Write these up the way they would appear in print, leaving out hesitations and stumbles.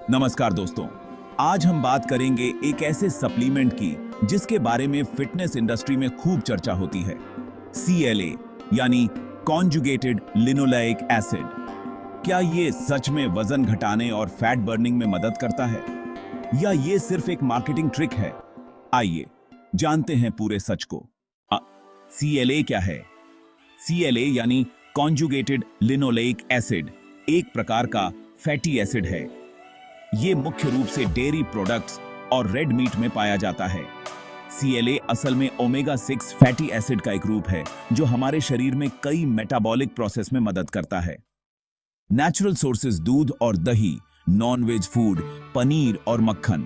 नमस्कार दोस्तों। आज हम बात करेंगे एक ऐसे सप्लीमेंट की जिसके बारे में फिटनेस इंडस्ट्री में खूब चर्चा होती है। CLA यानी कॉन्जुगेटेड लिनोलेइक एसिड। क्या ये सच में वजन घटाने और फैट बर्निंग में मदद करता है या ये सिर्फ एक मार्केटिंग ट्रिक है? आइए जानते हैं पूरे सच को। CLA क्या है? CLA यानी कॉन्जुगेटेड लिनोलेइक एसिड एक प्रकार का फैटी एसिड है। ये मुख्य रूप से डेयरी प्रोडक्ट्स और रेड मीट में पाया जाता है। CLA असल में ओमेगा 6 फैटी एसिड का एक रूप है जो हमारे शरीर में कई मेटाबॉलिक प्रोसेस में मदद करता है। नेचुरल सोर्सेज दूध और दही, नॉन-वेज फूड, पनीर और मक्खन।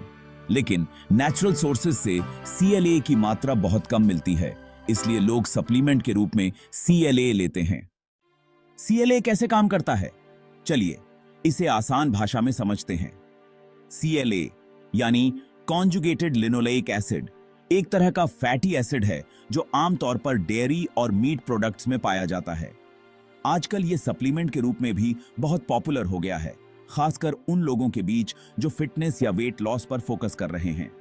लेकिन नेचुरल सोर्सेज से CLA की मात्रा बहुत कम मिलती है, इसलिए लोग सप्लीमेंट के रूप में CLA लेते हैं। CLA कैसे काम करता है? चलिए इसे आसान भाषा में समझते हैं। CLA यानी कॉन्जुगेटेड लिनोलेइक एसिड एक तरह का फैटी एसिड है जो आमतौर पर डेयरी और मीट प्रोडक्ट्स में पाया जाता है। आजकल ये सप्लीमेंट के रूप में भी बहुत पॉपुलर हो गया है, खासकर उन लोगों के बीच जो फिटनेस या वेट लॉस पर फोकस कर रहे हैं।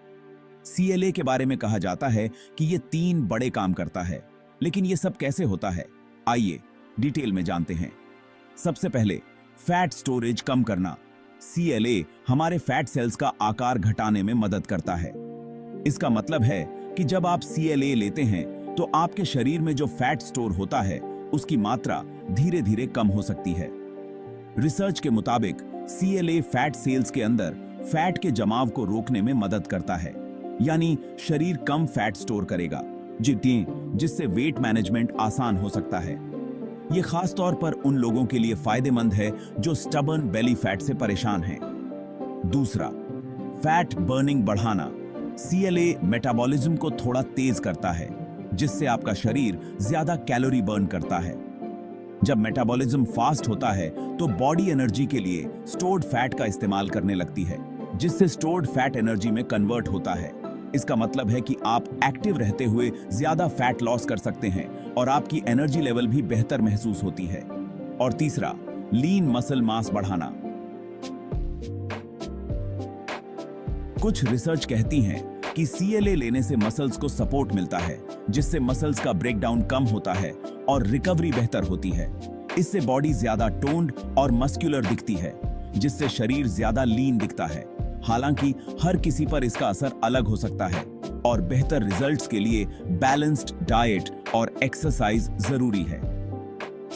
CLA के बारे में कहा जाता है कि ये 3 बड़े काम करता है, लेकिन ये सब कैसे होता है? आइए डिटेल में जानते हैं। सबसे पहले फैट स्टोरेज कम करना। CLA हमारे फैट सेल्स का आकार घटाने में मदद करता है। इसका मतलब है कि जब आप CLA लेते हैं तो आपके शरीर में जो फैट स्टोर होता है उसकी मात्रा धीरे धीरे कम हो सकती है। रिसर्च के मुताबिक CLA फैट सेल्स के अंदर फैट के जमाव को रोकने में मदद करता है, यानी शरीर कम फैट स्टोर करेगा जिससे वेट मैनेजमेंट आसान हो सकता है। ये खास तौर पर उन लोगों के लिए फायदेमंद है जो स्टबर्न बेली फैट से परेशान हैं। दूसरा, फैट बर्निंग बढ़ाना। CLA मेटाबॉलिज्म को थोड़ा तेज करता है, जिससे आपका शरीर ज्यादा कैलोरी बर्न करता है। जब मेटाबॉलिज्म फास्ट होता है तो बॉडी एनर्जी के लिए स्टोर्ड फैट का इस्तेमाल करने लगती है, जिससे स्टोर्ड फैट एनर्जी में कन्वर्ट होता है। इसका मतलब है कि आप एक्टिव रहते हुए ज्यादा फैट लॉस कर सकते हैं और आपकी एनर्जी लेवल भी बेहतर महसूस होती है। और तीसरा, लीन मसल मास बढ़ाना। कुछ रिसर्च कहती हैं कि CLA लेने से मसल्स को सपोर्ट मिलता है, जिससे मसल्स का ब्रेकडाउन कम होता है और रिकवरी बेहतर होती है। इससे बॉडी ज्यादा टोन्ड और मस्कुलर दिखती है, जिससे शरीर ज्यादा लीन दिखता है। हालांकि हर किसी पर इसका असर अलग हो सकता है और बेहतर रिजल्ट्स के लिए बैलेंस्ड डाइट और एक्सरसाइज जरूरी है।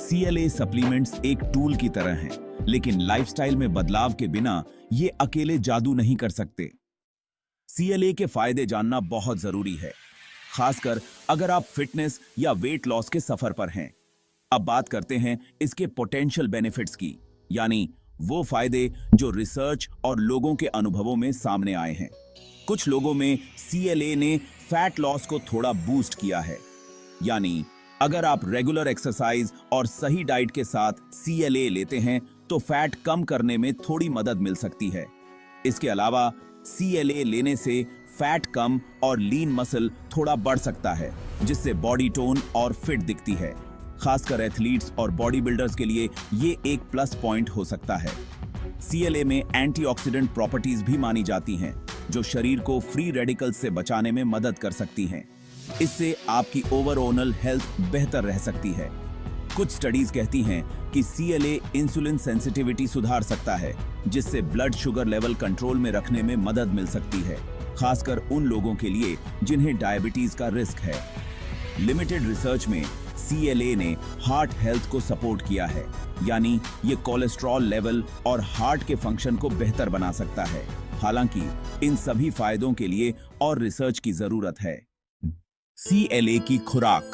CLA सप्लीमेंट्स एक टूल की तरह हैं, लेकिन लाइफस्टाइल में बदलाव के बिना ये अकेले जादू नहीं कर सकते। CLA के फायदे जानना बहुत जरूरी है, खासकर अगर आप फिटनेस या वेट लॉस के सफर पर हैं। अब बात करते हैं इसके पोटेंशियल बेनिफिट्स की, यानी वो फायदे जो रिसर्च और लोगों के अनुभवों में सामने आए हैं। कुछ लोगों में CLA ने फैट लॉस को थोड़ा बूस्ट किया है, यानी अगर आप रेगुलर एक्सरसाइज और सही डाइट के साथ CLA लेते हैं तो फैट कम करने में थोड़ी मदद मिल सकती है। इसके अलावा CLA लेने से फैट कम और लीन मसल थोड़ा बढ़ सकता है, जिससे बॉडी टोन और फिट दिखती है। खासकर एथलीट्स और बॉडी बिल्डर्स के लिए ये एक प्लस पॉइंट हो सकता है। CLA में एंटीऑक्सीडेंट प्रॉपर्टीज भी मानी जाती हैं, जो शरीर को फ्री रेडिकल्स से बचाने में मदद कर सकती हैं। इससे आपकी ओवरऑल हेल्थ बेहतर रह सकती है। कुछ स्टडीज कहती हैं कि CLA इंसुलिन सेंसिटिविटी सुधार सकता है, जिससे ब्लड शुगर लेवल कंट्रोल में रखने में मदद मिल सकती है, खासकर उन लोगों के लिए जिन्हें डायबिटीज का रिस्क है। लिमिटेड रिसर्च में CLA ने हार्ट हेल्थ को सपोर्ट किया है, यानी ये कोलेस्ट्रॉल लेवल और हार्ट के फंक्शन को बेहतर बना सकता है। हालांकि इन सभी फायदों के लिए और रिसर्च की जरूरत है। CLA की खुराक।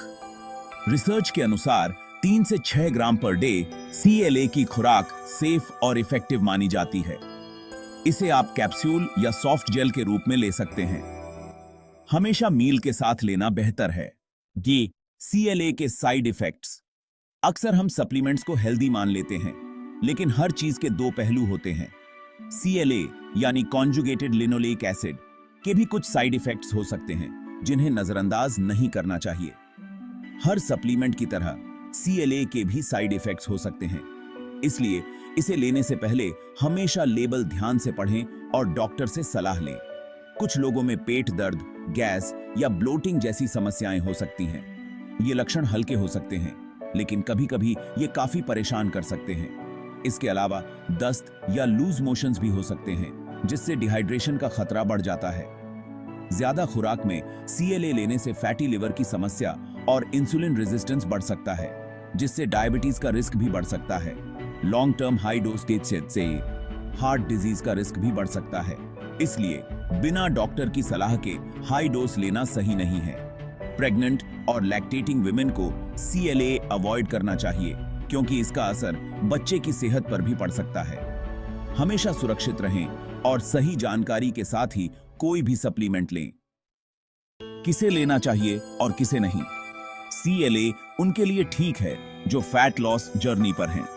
रिसर्च के अनुसार 3 से 6 ग्राम पर डे CLA की खुराक सेफ और इफेक्टिव मानी जाती है। इसे आप कैप्सूल या सॉफ्ट जेल के रूप में ले सकते हैं। हमेशा मील के साथ लेना बेहतर है। ये CLA के साइड इफेक्ट्स। अक्सर हम सप्लीमेंट्स को हेल्दी मान लेते हैं, लेकिन हर चीज के 2 पहलू होते हैं। CLA यानी कॉन्जुगेटेड लिनोलेइक एसिड के भी कुछ साइड इफेक्ट्स हो सकते हैं, जिन्हें नजरअंदाज नहीं करना चाहिए। हर सप्लीमेंट की तरह CLA के भी साइड इफेक्ट्स हो सकते हैं, इसलिए इसे लेने से पहले हमेशा लेबल ध्यान से पढ़ें और डॉक्टर से सलाह लें। कुछ लोगों में पेट दर्द, गैस या ब्लोटिंग जैसी समस्याएं हो सकती हैं। ये लक्षण हल्के हो सकते हैं, लेकिन कभी-कभी ये काफी परेशान कर सकते हैं। इसके अलावा दस्त या लूज मोशंस भी हो सकते हैं, जिससे डिहाइड्रेशन का खतरा बढ़ जाता है। ज्यादा खुराक में CLA लेने से फैटी लिवर की समस्या और इंसुलिन रेजिस्टेंस बढ़ सकता है, जिससे डायबिटीज का रिस्क भी बढ़ सकता है। लॉन्ग टर्म हाई डोज से हार्ट डिजीज का रिस्क भी बढ़ सकता है, इसलिए बिना डॉक्टर की सलाह के हाई डोज लेना सही नहीं है। प्रेग्नेंट और लैक्टेटिंग विमेन को CLA अवॉइड करना चाहिए, क्योंकि इसका असर बच्चे की सेहत पर भी पड़ सकता है। हमेशा सुरक्षित रहें और सही जानकारी के साथ ही कोई भी सप्लीमेंट लें। किसे लेना चाहिए और किसे नहीं? CLA उनके लिए ठीक है जो फैट लॉस जर्नी पर हैं,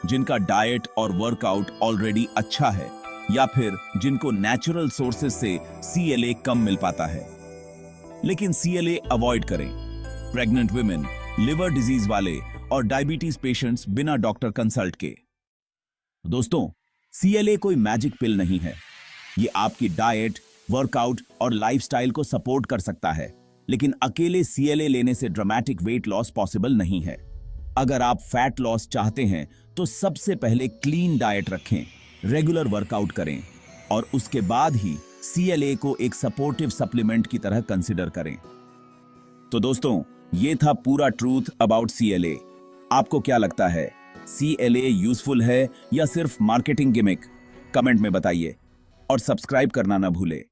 जिनका डाइट और वर्कआउट ऑलरेडी अच्छा है, या फिर जिनको नेचुरल सोर्सेज से CLA कम मिल पाता है। लेकिन CLA अवॉइड करें प्रेग्नेंट वुमेन, लिवर डिजीज वाले और डायबिटीज पेशेंट्स बिना डॉक्टर कंसल्ट के। दोस्तों, CLA कोई मैजिक पिल नहीं है। ये आपकी डाइट, वर्कआउट और लाइफस्टाइल को सपोर्ट कर सकता है, लेकिन अकेले CLA लेने से ड्रामेटिक वेट लॉस पॉसिबल नहीं है। अगर आप फैट लॉस चाहते हैं तो सबसे पहले क्लीन डाइट रखें, रेगुलर वर्कआउट करें और उसके बाद ही CLA को एक सपोर्टिव सप्लीमेंट की तरह कंसिडर करें। तो दोस्तों, ये था पूरा ट्रूथ अबाउट CLA। आपको क्या लगता है, CLA यूजफुल है या सिर्फ मार्केटिंग गिमिक? कमेंट में बताइए और सब्सक्राइब करना ना भूले।